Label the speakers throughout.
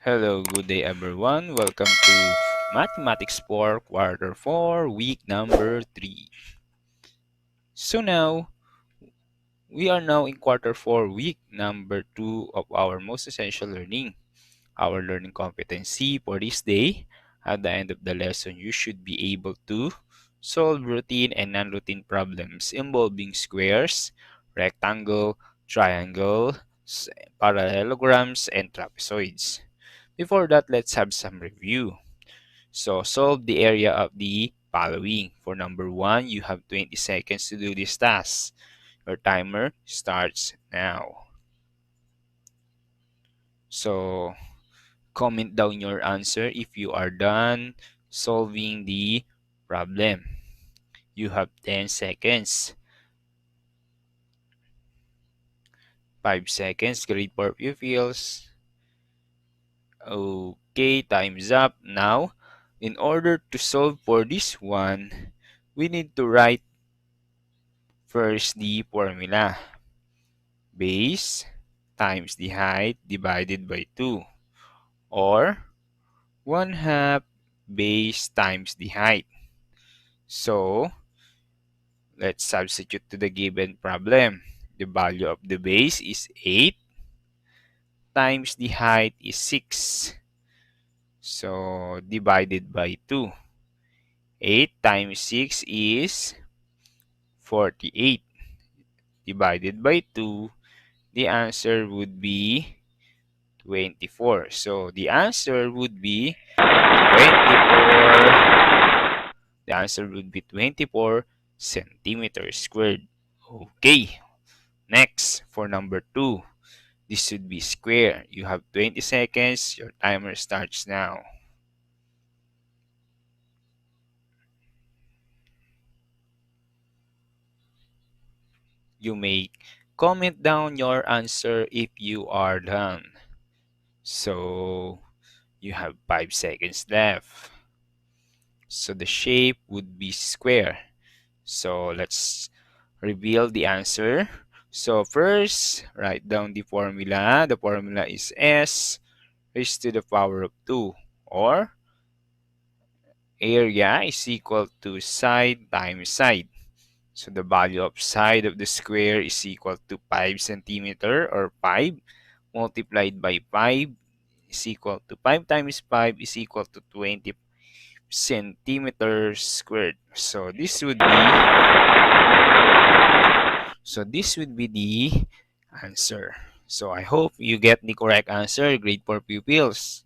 Speaker 1: Hello, good day everyone. Welcome to Mathematics for Quarter 4, week number 3. So now, we are now in Quarter 4, week number 2 of our most essential learning, our learning competency for this day. At the end of the lesson, you should be able to solve routine and non-routine problems involving squares, rectangle, triangle, parallelograms, and trapezoids. Before that, let's have some review. So solve the area of the following. For number 1, you have 20 seconds to do this task. Your timer starts now. So comment down your answer if you are done solving the problem. You have 10 seconds. 5 seconds. Great for pupils. Okay, time's up. Now, in order to solve for this one, we need to write first the formula. Base times the height divided by 2, or 1/2 base times the height. So, let's substitute to the given problem. The value of the base is 8 times the height is 6. So, divided by 2. 8 times 6 is 48. Divided by 2, the answer would be 24. So, the answer would be 24. The answer would be 24 centimeters squared. Okay, next for number 2. This should be square. You have 20 seconds. Your timer starts now. You may comment down your answer if you are done. So, you have 5 seconds left. So, the shape would be square. So, let's reveal the answer. So first, write down the formula. The formula is S raised to the power of 2, or area is equal to side times side. So the value of side of the square is equal to 5 centimeter, or 5 multiplied by 5 is equal to 5 times 5 is equal to 20 centimeters squared. This would be the answer. So I hope you get the correct answer. Grade for pupils.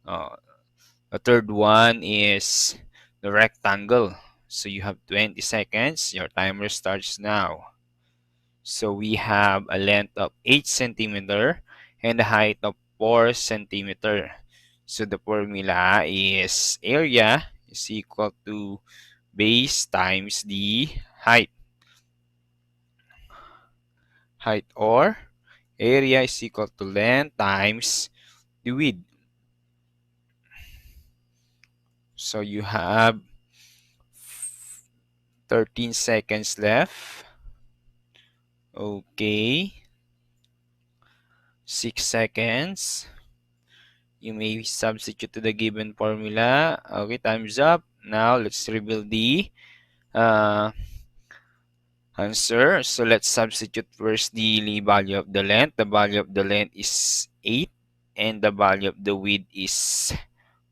Speaker 1: The third one is the rectangle. So you have 20 seconds. Your timer starts now. So we have a length of 8 centimeter and a height of 4 centimeter. So the formula is area is equal to base times the height. Height, or area is equal to length times the width. So you have 13 seconds left. Okay. 6 seconds. You may substitute to the given formula. Okay, time's up. Now, let's reveal the answer. So, let's substitute first the value of the length. The value of the length is 8. And the value of the width is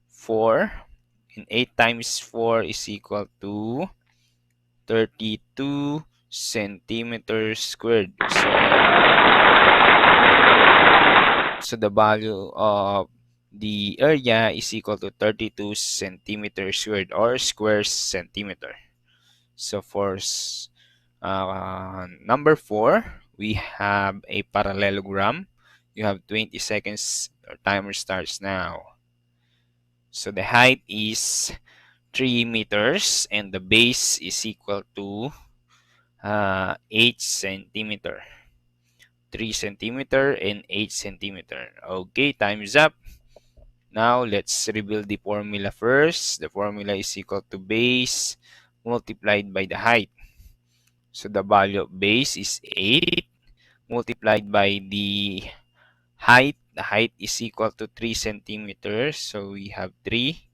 Speaker 1: 4. And 8 times 4 is equal to 32 centimeters squared. So the value of the area is equal to 32 centimeters squared, or square centimeter. So for number 4, we have a parallelogram. You have 20 seconds. Your timer starts now. So the height is 3 meters and the base is equal to 8 centimeter. 3 centimeter and 8 centimeter. Okay, time is up. Now, let's reveal the formula first. The formula is equal to base multiplied by the height. So, the value of base is 8 multiplied by the height the height is equal to 3 centimeters. So we have 3.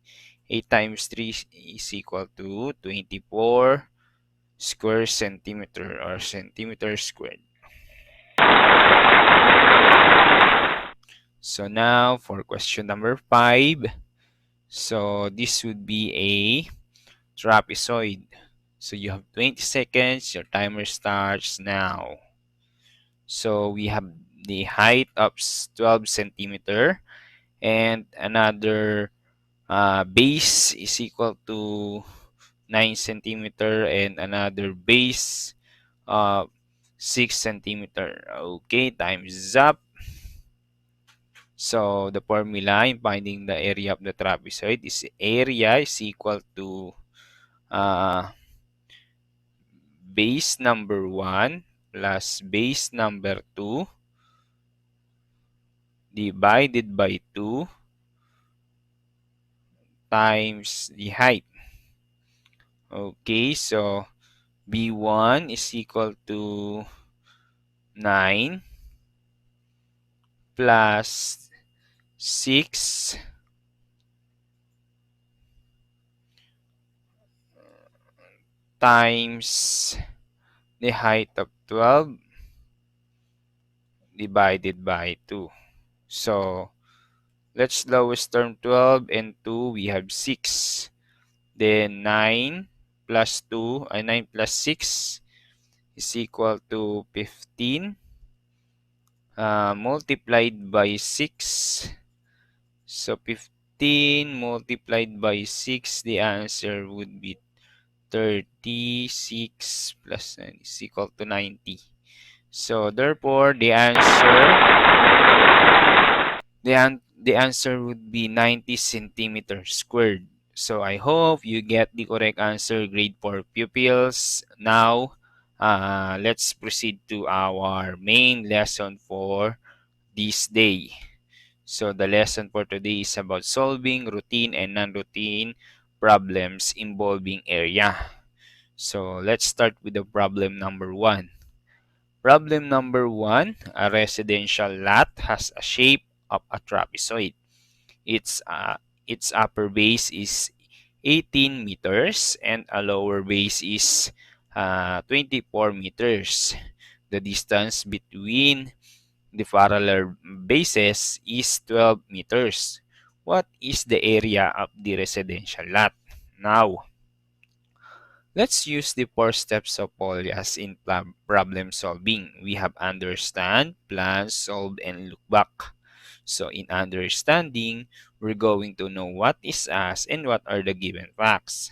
Speaker 1: 8 times 3 is equal to 24 square centimeter or centimeter squared. So now for question number 5. So this would be a trapezoid. So you have 20 seconds. Your timer starts now. So we have the height of 12 centimeter and another base is equal to 9 centimeter and another base of 6 centimeter. Okay, time is up. So the formula in finding the area of the trapezoid is area is equal to base number 1 plus base number 2 divided by 2 times the height. Okay, so B1 is equal to 9 plus 6 times the height of 12 divided by 2. So let's lowest term 12 and 2, we have 6. Then 9 plus 2, 9 plus 6 is equal to 15 multiplied by 6. So 15 multiplied by 6, the answer would be 36 plus 9 is equal to 90. So therefore, the answer would be 90 centimeters squared. So I hope you get the correct answer, grade 4 pupils. Now, let's proceed to our main lesson for this day. So the lesson for today is about solving routine and non-routine problems involving area. So let's start with the problem number 1. Problem number 1, a residential lot has a shape of a trapezoid. Its upper base is 18 meters and a lower base is 24 meters. The distance between the parallel bases is 12 meters. What is the area of the residential lot? Now, let's use the 4 steps of Polya's in problem solving. We have understand, plan, solve, and look back. So in understanding, we're going to know what is asked and what are the given facts.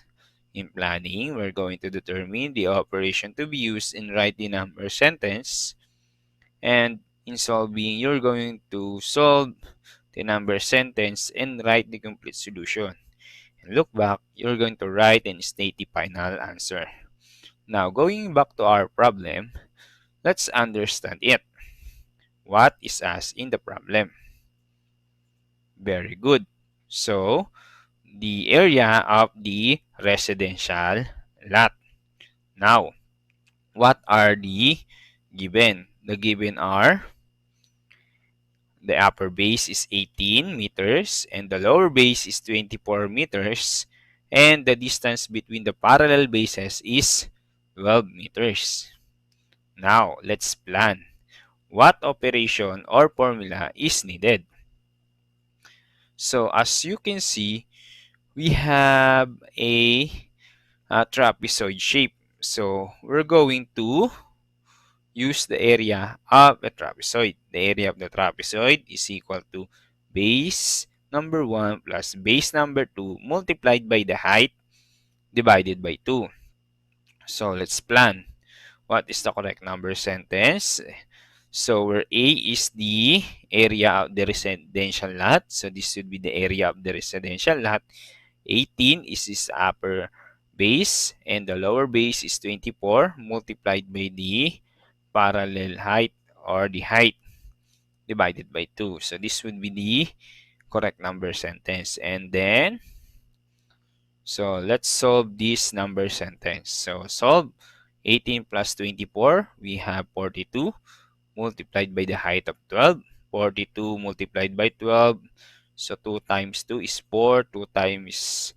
Speaker 1: In planning, we're going to determine the operation to be used and write the number sentence. And in solving, you're going to solve the number sentence and write the complete solution. And look back, you're going to write and state the final answer. Now, going back to our problem, let's understand it. What is asked in the problem? Very good. So, the area of the residential lot. Now, what are the given? The given are the upper base is 18 meters and the lower base is 24 meters and the distance between the parallel bases is 12 meters. Now, let's plan. What operation or formula is needed? So, as you can see, we have a trapezoid shape. So, we're going to use the area of a trapezoid. The area of the trapezoid is equal to base number 1 plus base number 2 multiplied by the height divided by 2. So, let's plan. What is the correct number sentence? So, where A is the area of the residential lot. So, this would be the area of the residential lot. 18 is its upper base and the lower base is 24 multiplied by the parallel height or the height divided by 2. So this would be the correct number sentence. And then, so let's solve this number sentence. So solve 18 plus 24, we have 42 multiplied by the height of 12. 42 multiplied by 12. So 2 times 2 is 4. 2 times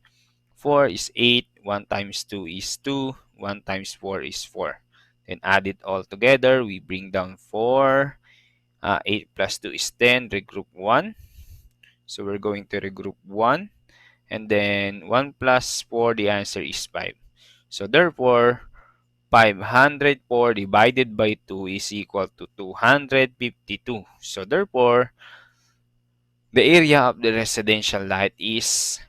Speaker 1: 4 is 8. 1 times 2 is 2. 1 times 4 is 4. Then add it all together. We bring down 4. 8 plus 2 is 10. Regroup 1. So we're going to regroup 1. And then 1 plus 4, the answer is 5. So therefore, 504 divided by 2 is equal to 252. So therefore, the area of the residential lot is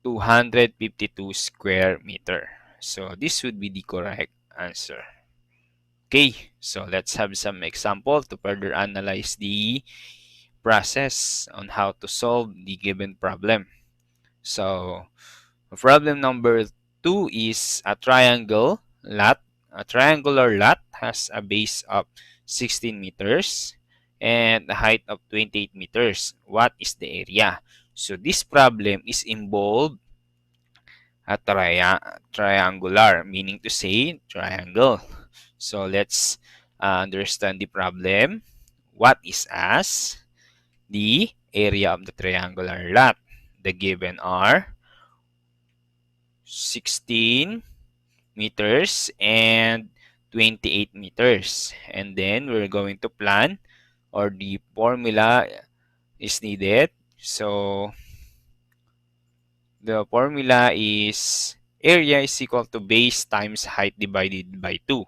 Speaker 1: 252 square meter. So this would be the correct answer. Okay, so let's have some example to further analyze the process on how to solve the given problem. So problem number 2 is a triangle lot. A triangular lot has a base of 16 meters and a height of 28 meters. What is the area? So this problem is involved a triangular, meaning to say triangle. So let's understand the problem. What is as the area of the triangular lot? The given are 16 meters and 28 meters. And then we're going to plan, or the formula is needed. So the formula is area is equal to base times height divided by 2,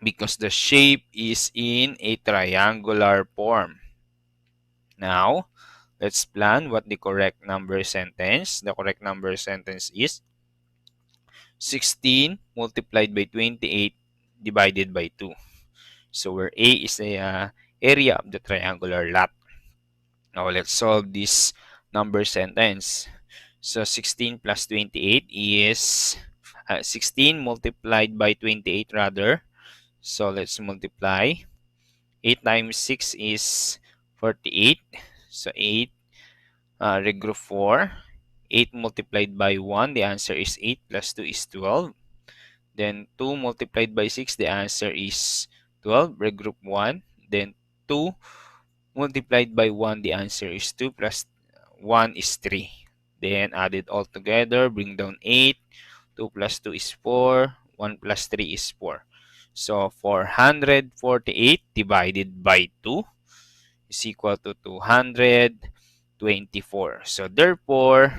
Speaker 1: because the shape is in a triangular form. Now, let's plan what the correct number sentence. The correct number sentence is 16 multiplied by 28 divided by 2. So where A is the area of the triangular lot. Now let's solve this number sentence. So 16 plus 28 is 16 multiplied by 28 rather. So let's multiply. 8 times 6 is 48. So 8 regroup 4. 8 multiplied by 1, the answer is 8 plus 2 is 12. Then 2 multiplied by 6, the answer is 12. Regroup 1. Then 2 multiplied by 1, the answer is 2 plus 1 is 3. Then add it all together, bring down 8. 2 plus 2 is 4. 1 plus 3 is 4. So 448 divided by 2 is equal to 224. So therefore,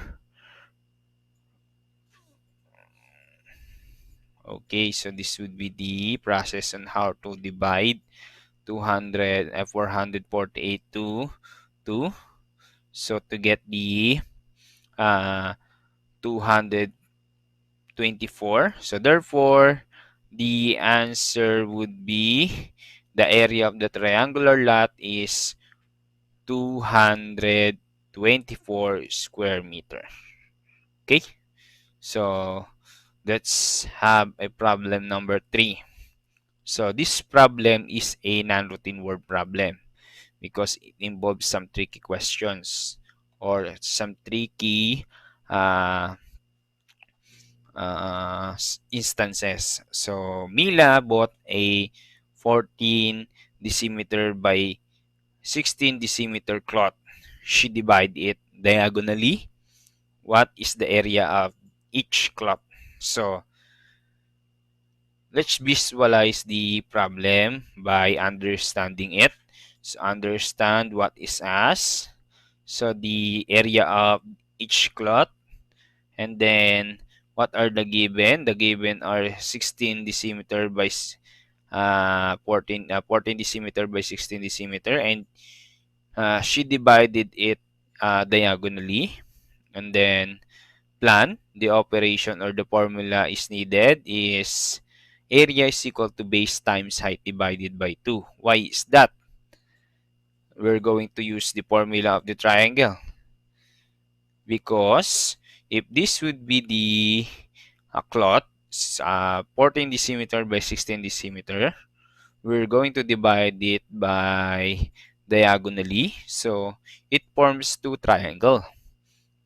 Speaker 1: okay, so this would be the process on how to divide 448 to 2. So to get the 224, so therefore the answer would be the area of the triangular lot is 224 square meter. Okay, so let's have a problem number 3. So this problem is a non-routine word problem because it involves some tricky questions or some tricky instances. So Mila bought a 14 decimeter by 16 decimeter cloth. She divided it diagonally. What is the area of each cloth? So let's visualize the problem by understanding it. So understand what is as. So the area of each cloth. And then what are the given? The given are 16 decimeter by 14 decimeter by 16 decimeter. And she divided it diagonally. And then plan the operation, or the formula is needed is area is equal to base times height divided by 2. Why is that? We're going to use the formula of the triangle, because if this would be the cloth, 14 decimeter by 16 decimeter, we're going to divide it by diagonally, so it forms two triangle.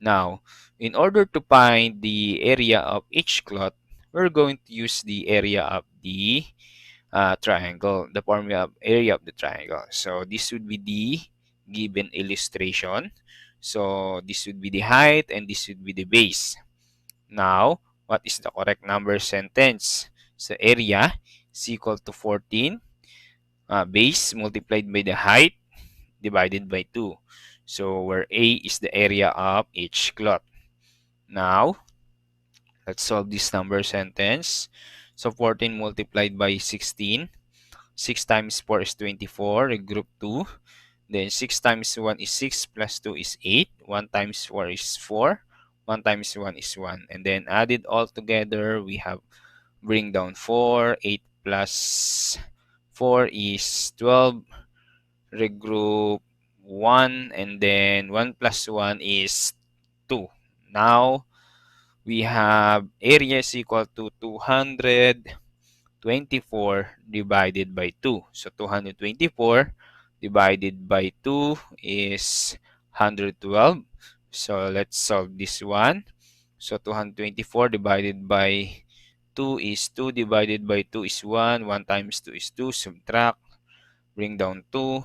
Speaker 1: Now, in order to find the area of each cloth, we're going to use the area of the triangle, the formula of area of the triangle. So this would be the given illustration. So this would be the height and this would be the base. Now, what is the correct number sentence? So area is equal to 14, base multiplied by the height divided by 2. So where A is the area of each cloth. Now, let's solve this number sentence. So 14 multiplied by 16. 6 times 4 is 24, group 2. Then 6 times 1 is 6, plus 2 is 8. 1 times 4 is 4. 1 times 1 is 1. And then added all together, we have bring down 4. 8 plus 4 is 12. Regroup 1. And then 1 plus 1 is 2. Now, we have area is equal to 224 divided by 2. So 224 divided by 2 is 112. So let's solve this one. So 224 divided by 2 is 2 divided by 2 is 1. 1 times 2 is 2. Subtract. Bring down 2.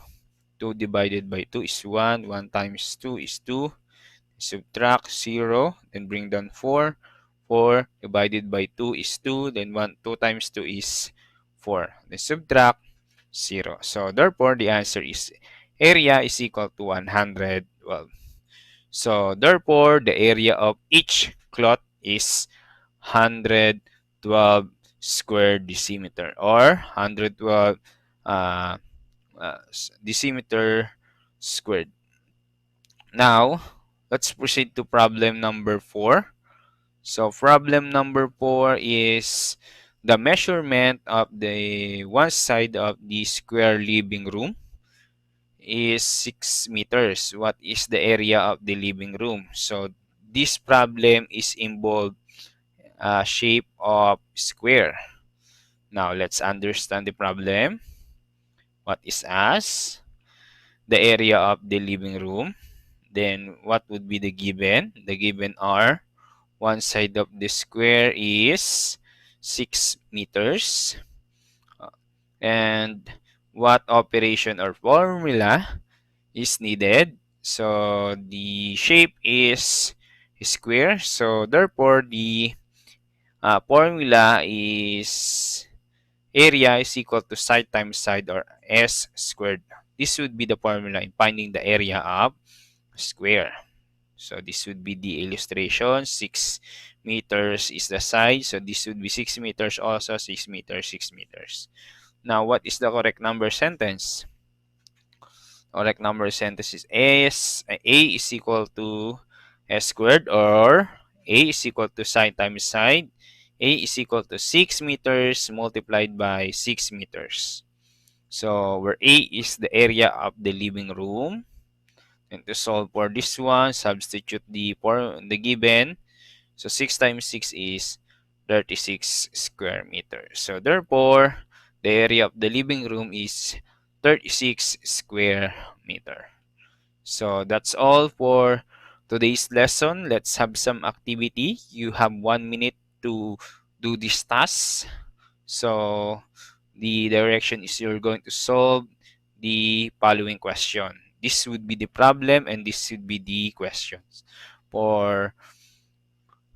Speaker 1: 2 divided by 2 is 1. 1 times 2 is 2. Subtract 0. Then bring down 4. 4 divided by 2 is 2. Then 2 times 2 is 4. Then subtract 0. So therefore, the answer is area is equal to 112. So therefore, the area of each cloth is 112 square decimeter, or 112 uh, decimeter squared. Now, let's proceed to problem number 4. So problem number 4 is the measurement of the one side of the square living room is 6 meters. What is the area of the living room? So this problem is involved shape of square. Now let's understand the problem. What is asked? The area of the living room. Then what would be the given? The given are one side of the square is 6 meters. And what operation or formula is needed? So the shape is square. So therefore, the formula is area is equal to side times side, or s squared. This would be the formula in finding the area of square. So this would be the illustration. 6 meters is the side. So this would be 6 meters also. 6 meters, 6 meters. Now, what is the correct number sentence? Correct number sentence is A is equal to S squared, or A is equal to side times side. A is equal to 6 meters multiplied by 6 meters. So where A is the area of the living room. And to solve for this one, substitute the given. So 6 times 6 is 36 square meters. So therefore, the area of the living room is 36 square meter. So that's all for today's lesson. Let's have some activity. You have 1 minute to do this task. So the direction is you're going to solve the following question. This would be the problem and this would be the questions. For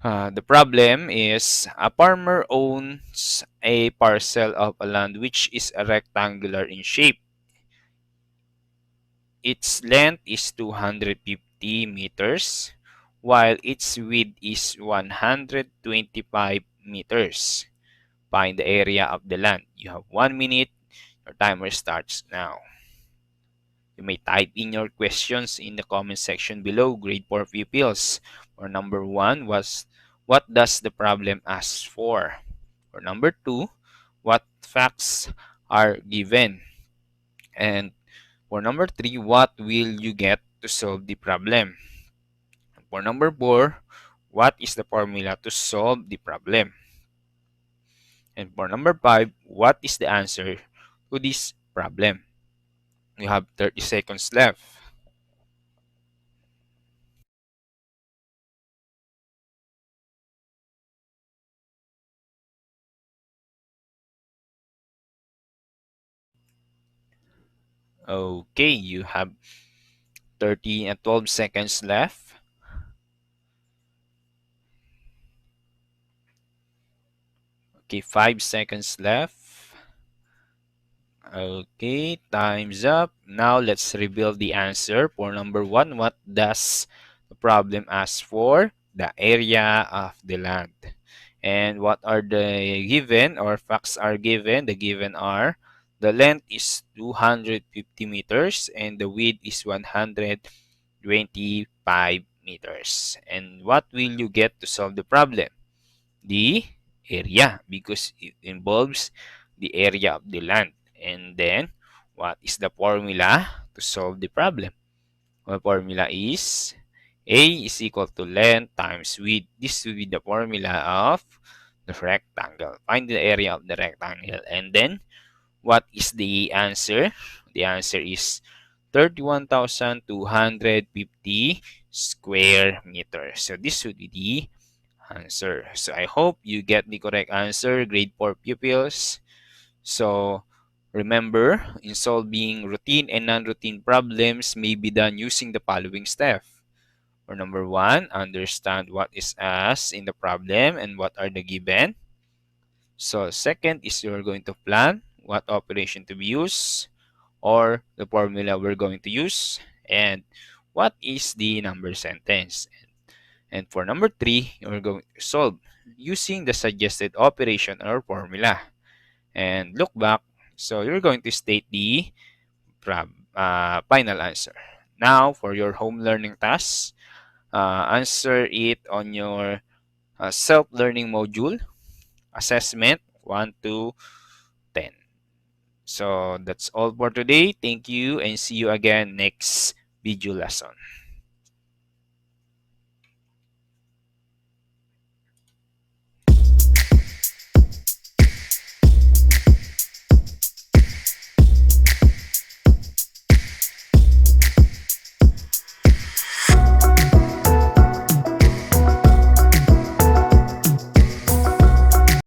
Speaker 1: the problem is a farmer owns a parcel of a land which is a rectangular in shape. Its length is 250 meters, while its width is 125 meters. Find the area of the land. You have 1 minute. Your timer starts now. You may type in your questions in the comment section below. Grade 4 pupils. For number 1 was, what does the problem ask for? For number 2, what facts are given? And for number 3, what will you get to solve the problem? For number 4, what is the formula to solve the problem? And for number 5, what is the answer to this problem? You have 30 seconds left. Okay, you have 12 seconds left. Okay, 5 seconds left. Okay, time's up. Now let's reveal the answer for number 1. What does the problem ask for? The area of the land. And what are the given or facts are given? The given are the length is 250 meters and the width is 125 meters. And what will you get to solve the problem? The area, because it involves the area of the land. And then, what is the formula to solve the problem? The formula is A is equal to length times width. This will be the formula of the rectangle. Find the area of the rectangle. And then, what is the answer? The answer is 31,250 square meters. So this would be the answer. So I hope you get the correct answer, grade 4 pupils. So remember, in solving routine and non-routine problems may be done using the following step. For number 1, understand what is asked in the problem and what are the given. So second is you're going to plan what operation to be used or the formula we're going to use and what is the number sentence. And for number 3, you're going to solve using the suggested operation or formula. And look back, so you're going to state the final answer. Now, for your home learning task, answer it on your self-learning module, assessment 1 to 10. So that's all for today. Thank you and see you again next video lesson.